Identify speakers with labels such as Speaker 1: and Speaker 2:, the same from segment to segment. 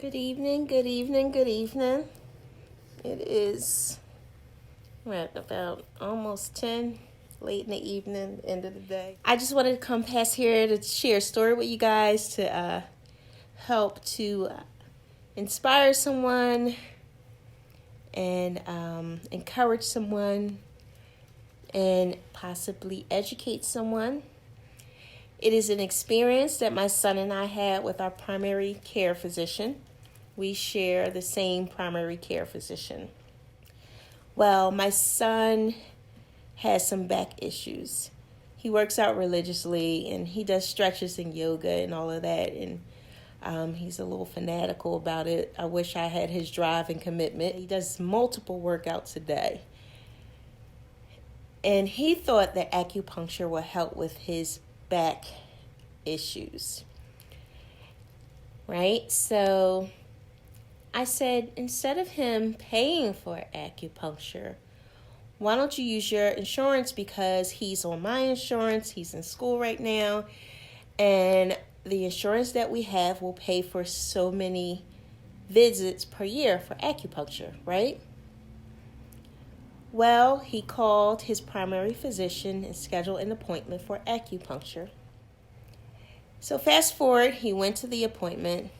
Speaker 1: Good evening, good evening, good evening. It is about almost 10, late in the evening, end of the day. I just wanted to come past here to share a story with you guys to help to inspire someone and encourage someone and possibly educate someone. It is an experience that my son and I had with our primary care physician. We share the same primary care physician. Well, my son has some back issues. He works out religiously and he does stretches and yoga and all of that. And he's a little fanatical about it. I wish I had his drive and commitment. He does multiple workouts a day. And he thought that acupuncture would help with his back issues. Right? So I said, instead of him paying for acupuncture, why don't you use your insurance, because he's on my insurance, he's in school right now, and the insurance that we have will pay for so many visits per year for acupuncture, right? Well, he called his primary physician and scheduled an appointment for acupuncture. So fast forward, he went to the appointment.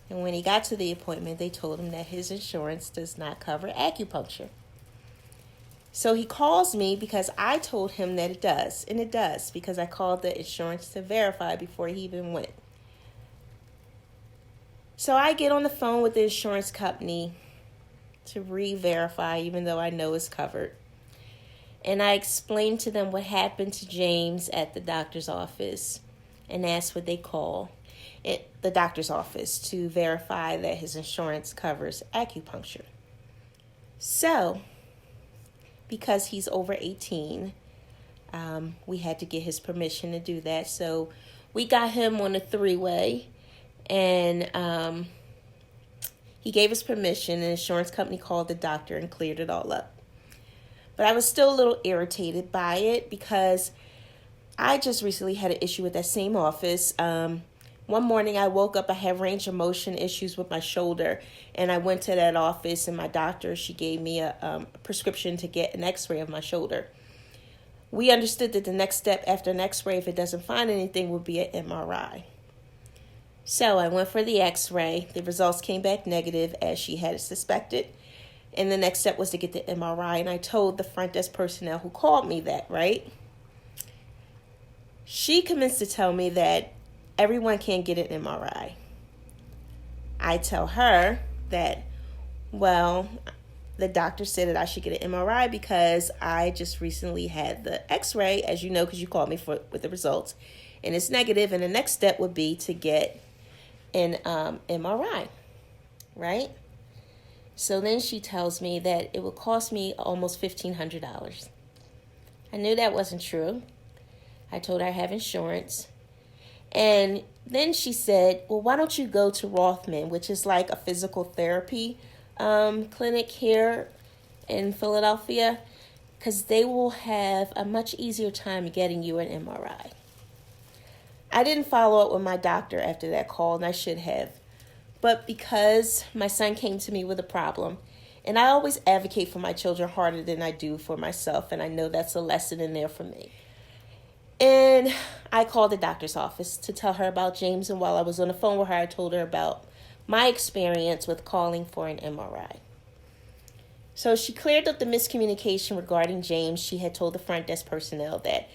Speaker 1: And when he got to the appointment, they told him that his insurance does not cover acupuncture. So he calls me because I told him that it does. And it does, because I called the insurance to verify before he even went. So I get on the phone with the insurance company to re-verify, even though I know it's covered. And I explained to them what happened to James at the doctor's office. And that's what they call the doctor's office, to verify that his insurance covers acupuncture. So, because he's over 18, we had to get his permission to do that. So we got him on a 3-way, and he gave us permission. The insurance company called the doctor and cleared it all up. But I was still a little irritated by it, because I just recently had an issue with that same office. One morning I woke up, I had range of motion issues with my shoulder, and I went to that office, and my doctor, she gave me a prescription to get an x-ray of my shoulder. We understood that the next step after an x-ray, if it doesn't find anything, would be an MRI. So I went for the x-ray. The results came back negative, as she had suspected, and the next step was to get the MRI, and I told the front desk personnel who called me that, right? She commenced to tell me that everyone can't get an MRI. I tell her that, well, the doctor said that I should get an MRI because I just recently had the x-ray, as you know, because you called me with the results, and it's negative, and the next step would be to get an MRI, right? So then she tells me that it would cost me almost $1,500. I knew that wasn't true. I told her I have insurance. And then she said, well, why don't you go to Rothman, which is like a physical therapy clinic here in Philadelphia, because they will have a much easier time getting you an MRI. I didn't follow up with my doctor after that call, and I should have. But because my son came to me with a problem, and I always advocate for my children harder than I do for myself, and I know that's a lesson in there for me. And I called the doctor's office to tell her about James, and while I was on the phone with her, I told her about my experience with calling for an MRI. So she cleared up the miscommunication regarding James. She had told the front desk personnel that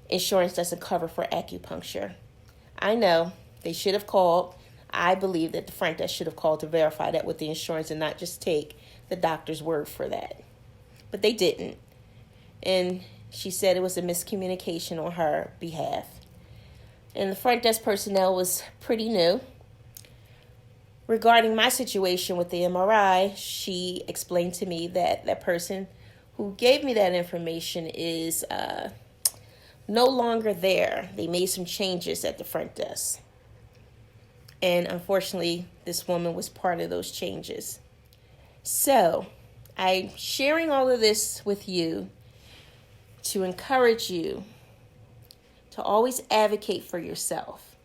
Speaker 1: insurance doesn't cover for acupuncture. I know they should have called. I believe that the front desk should have called to verify that with the insurance and not just take the doctor's word for that. But they didn't. And she said it was a miscommunication on her behalf. And the front desk personnel was pretty new. Regarding my situation with the MRI, she explained to me that that person who gave me that information is no longer there. They made some changes at the front desk. And unfortunately, this woman was part of those changes. So I'm sharing all of this with you to encourage you to always advocate for yourself.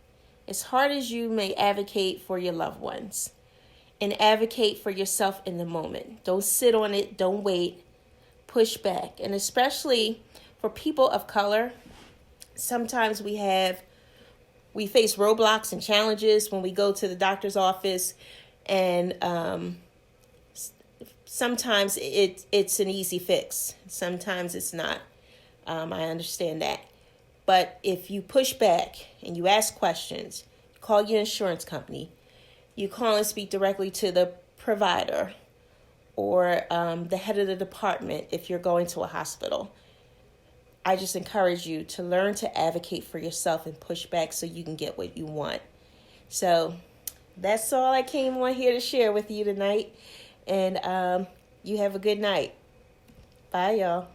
Speaker 1: As hard as you may advocate for your loved ones, and advocate for yourself in the moment. Don't sit on it. Don't wait. Push back. And especially for people of color, sometimes we face roadblocks and challenges when we go to the doctor's office, and sometimes it's an easy fix. Sometimes it's not. I understand that. But if you push back and you ask questions, call your insurance company, you call and speak directly to the provider or the head of the department if you're going to a hospital. I just encourage you to learn to advocate for yourself and push back so you can get what you want. So that's all I came on here to share with you tonight. And you have a good night. Bye, y'all.